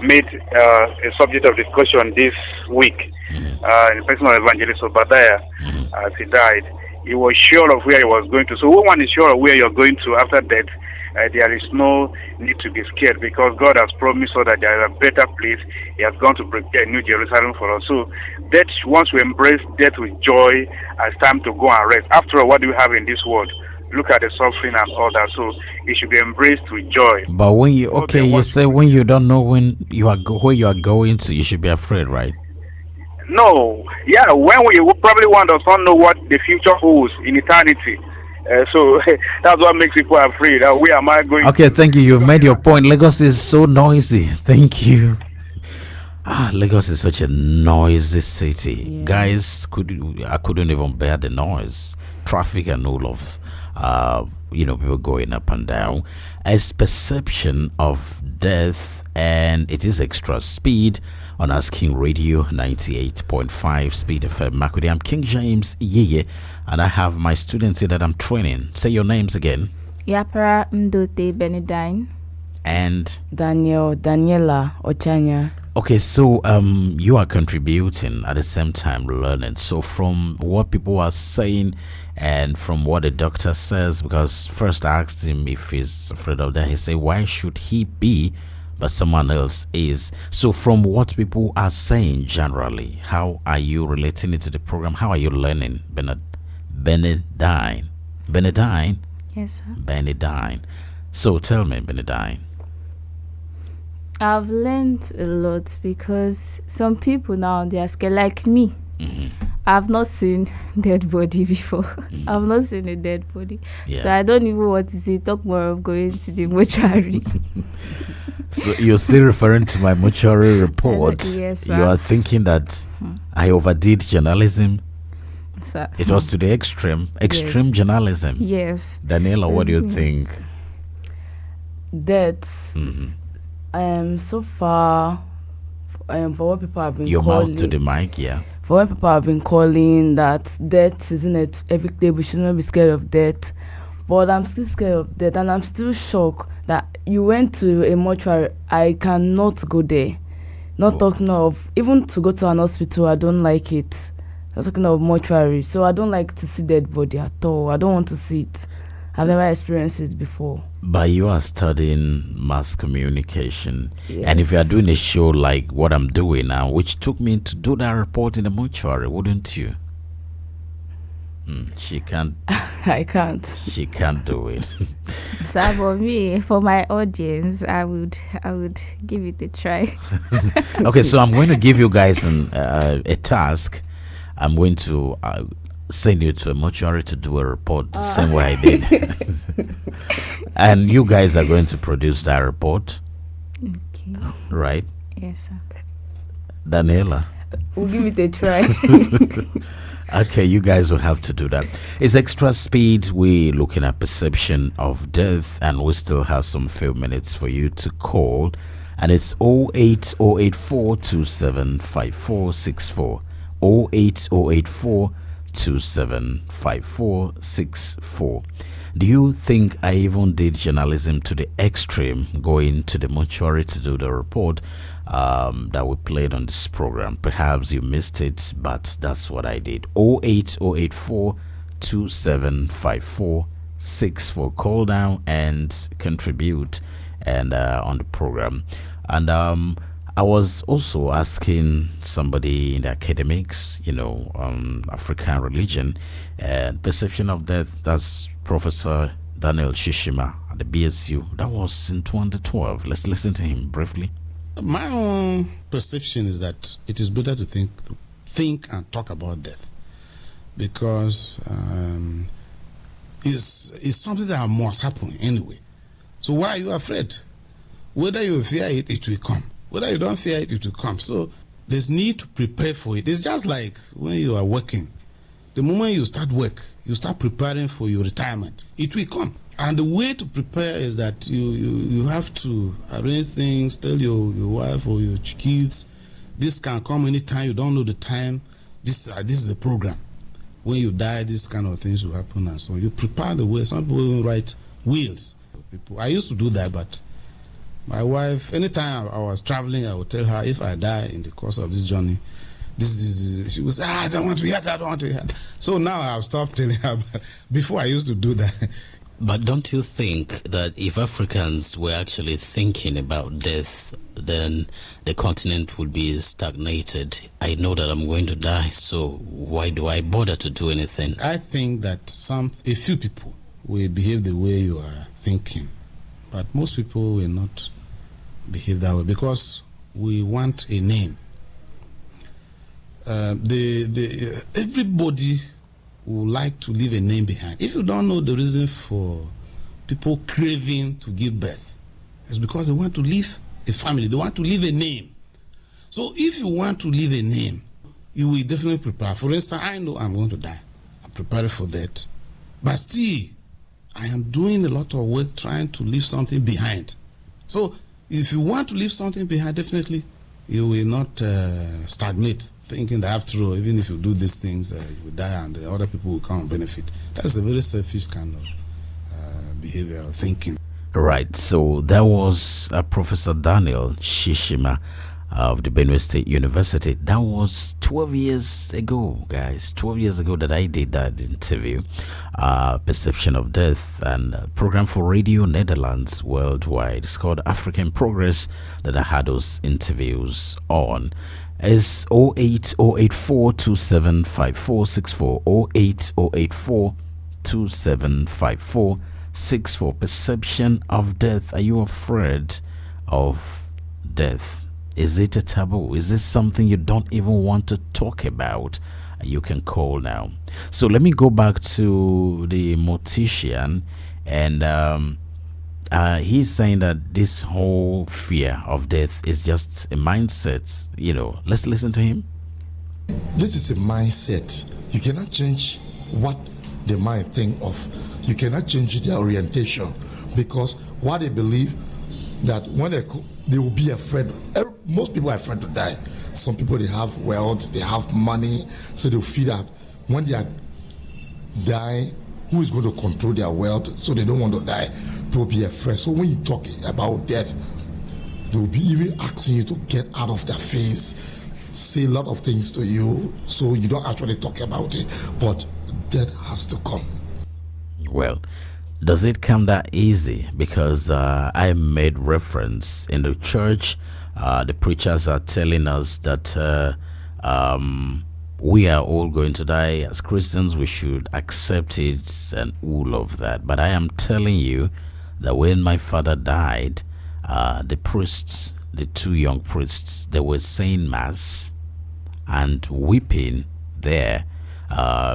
made a subject of discussion this week. The person of Evangelist Obadiah, as he died, he was sure of where he was going to. So when one is sure of where you're going to after death, there is no need to be scared, because God has promised us that there is a better place. He has gone to prepare a new Jerusalem for us. So death, once we embrace death with joy, it's time to go and rest. After all, what do we have in this world? Look at the suffering and all that. So it should be embraced with joy. But when you you say when you don't know when you are where you are going to, you should be afraid, right? No, yeah. When we probably one does not know what the future holds in eternity. So that's what makes people afraid. Where am I going? Okay, thank you. You've made your point. Lagos is so noisy. Thank you. Lagos is such a noisy city. Yeah. Guys, I couldn't even bear the noise. Traffic and all of people going up and down. As perception of death, and it is extra speed on King Radio 98.5 Speed FM. Makudi, I'm King James YiYE, and I have my students here that I'm training. Say your names again. Ya-apera, Benedine, and Daniella, Ochanya. Okay, so you are contributing at the same time learning. So from what people are saying and from what the doctor says, because first I asked him if he's afraid of that, he said, why should he be, but someone else is? So from what people are saying generally, how are you relating it to the program? How are you learning, Benedine? Benedine? Yes, sir. Benedine. So tell me, Benedine. I've learned a lot, because some people now, they are scared, like me. Mm-hmm. I've not seen dead body before. Mm-hmm. I've not seen a dead body. Yeah. So I don't even want to say, talk more of going to the mortuary. So you're still referring to my mortuary report. Yes, sir. You are thinking that I overdid journalism. Sir. It was to the extreme Yes. journalism. Yes. Daniela, what do you Yes. think? That so far, for what people have been Your calling, mouth to the mic, yeah. for what people have been calling that death is inevitable, we should not be scared of death. But I'm still scared of death, and I'm still shocked that you went to a mortuary. I cannot go there. Not talking of even to go to an hospital. I don't like it. Not talking of mortuary. So I don't like to see dead body at all. I don't want to see it. I've never experienced it before. But you are studying mass communication. Yes. And if you are doing a show like what I'm doing now, which took me to do that report in the mortuary, wouldn't you? She can't. I can't. She can't do it. So for me, for my audience, I would give it a try. Okay, so I'm going to give you guys a task. I'm going to send you to a mortuary to do a report the same way I did. And you guys are going to produce that report. Okay. Right? Yes, sir. We'll Daniela. give it a try. Okay, you guys will have to do that. It's Extra Speed. We're looking at perception of death, and we still have some few minutes for you to call. And it's 08084 275464. 08084 275464. Do you think I even did journalism to the extreme, going to the mortuary to do the report that we played on this program? Perhaps you missed it, but that's what I did. 08084 275464. Call down and contribute and on the program. And I was also asking somebody in the academics, African religion and perception of death. That's Professor Daniel Shishima at the BSU. That was in 2012. Let's listen to him briefly. My own perception is that it is better to think and talk about death, because it's something that must happen anyway. So why are you afraid? Whether you fear it, it will come. Whether you don't fear it, it will come. So there's need to prepare for it. It's just like when you are working. The moment you start work, you start preparing for your retirement. It will come. And the way to prepare is that you have to arrange things, tell your wife or your kids, this can come anytime, you don't know the time. This is the program. When you die, this kind of things will happen and so on. You prepare the way. Some people even write wills. I used to do that, but my wife, anytime I was traveling, I would tell her if I die in the course of this journey, she would say, I don't want to hear that, I don't want to hear that. So now I've stopped telling her. Before I used to do that. But don't you think that if Africans were actually thinking about death, then the continent would be stagnated? I know that I'm going to die, so why do I bother to do anything? I think that a few people will behave the way you are thinking, but most people will not behave that way because we want a name. Everybody would like to leave a name behind. If you don't know the reason for people craving to give birth, it's because they want to leave a family, they want to leave a name. So if you want to leave a name, you will definitely prepare. For instance, I know I'm going to die. I'm prepared for that. But still, I am doing a lot of work trying to leave something behind. So if you want to leave something behind, definitely you will not stagnate, thinking that after all, even if you do these things, you will die and the other people will come and benefit. That's a very selfish kind of behavior or thinking. Right, so that was Professor Daniel Shishima of the Benue State University. That was 12 years ago, guys. 12 years ago that I did that interview. Perception of Death, and program for Radio Netherlands worldwide. It's called African Progress that I had those interviews on. It's 08084 275464. 08084 275464. Perception of death. Are you afraid of death? Is it a taboo? Is this something you don't even want to talk about? You can call now. So let me go back to the mortician, and he's saying that this whole fear of death is just a mindset. Let's listen to him. This is a mindset. You cannot change what the mind think of. You cannot change their orientation, because what they believe that when they will be afraid. Most people are afraid to die. Some people, they have wealth, they have money, so they feel that when they are dying, who is going to control their wealth? So they don't want to die. They will be afraid. So when you talk about death, they will be even asking you to get out of their face, say a lot of things to you, so you don't actually talk about it. But death has to come. Well, does it come that easy? Because I made reference in the church. The preachers are telling us that we are all going to die. As Christians, we should accept it and all of that. But I am telling you that when my father died, the priests, the two young priests, they were saying mass and weeping there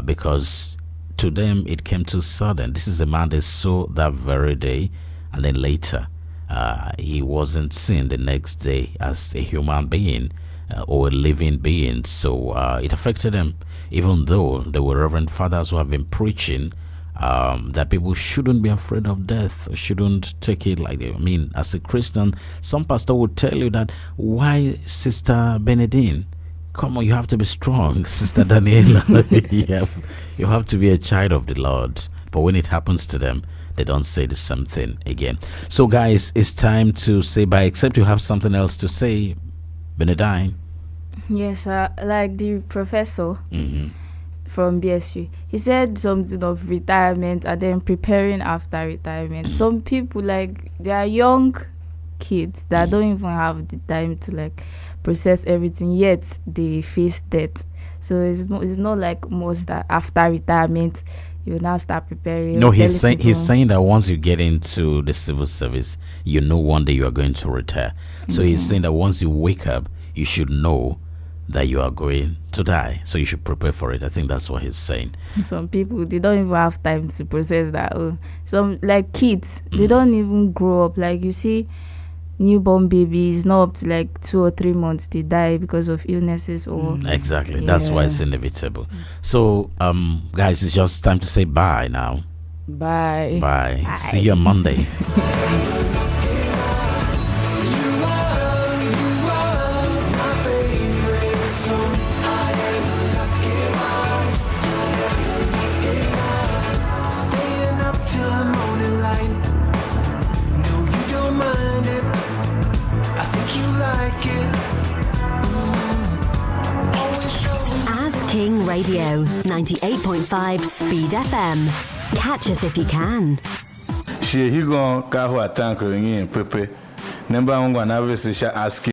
because to them it came too sudden. This is a man they saw that very day, and then later he wasn't seen the next day as a human being or a living being. So it affected them, even though there were reverend fathers who have been preaching that people shouldn't be afraid of death, shouldn't take it like that. I mean, as a Christian, some pastor would tell you that, why, Sister Benedine? Come on, you have to be strong. Sister Daniella, you have to be a child of the Lord. But when it happens to them, they don't say the same thing again. So guys, it's time to say bye, except you have something else to say, Benedine. Yes, like the professor from BSU, he said something of retirement and then preparing after retirement. Some people, like, they are young kids that don't even have the time to like process everything, yet they face death. So it's not like most that after retirement you now start preparing. No, he's saying that once you get into the civil service, you know one day you are going to retire. So he's saying that once you wake up, you should know that you are going to die. So you should prepare for it. I think that's what he's saying. Some people, they don't even have time to process that. Some, like kids, they don't even grow up. Like you see newborn babies, not up to like 2 or 3 months, they die because of illnesses or exactly. That's why it's inevitable. So guys, it's just time to say bye now. Bye. See you on Monday. King Radio 98.5 Speed FM. Catch us if you can. She he gon' ka ho atank ringin pepe. Number 1 na we say asking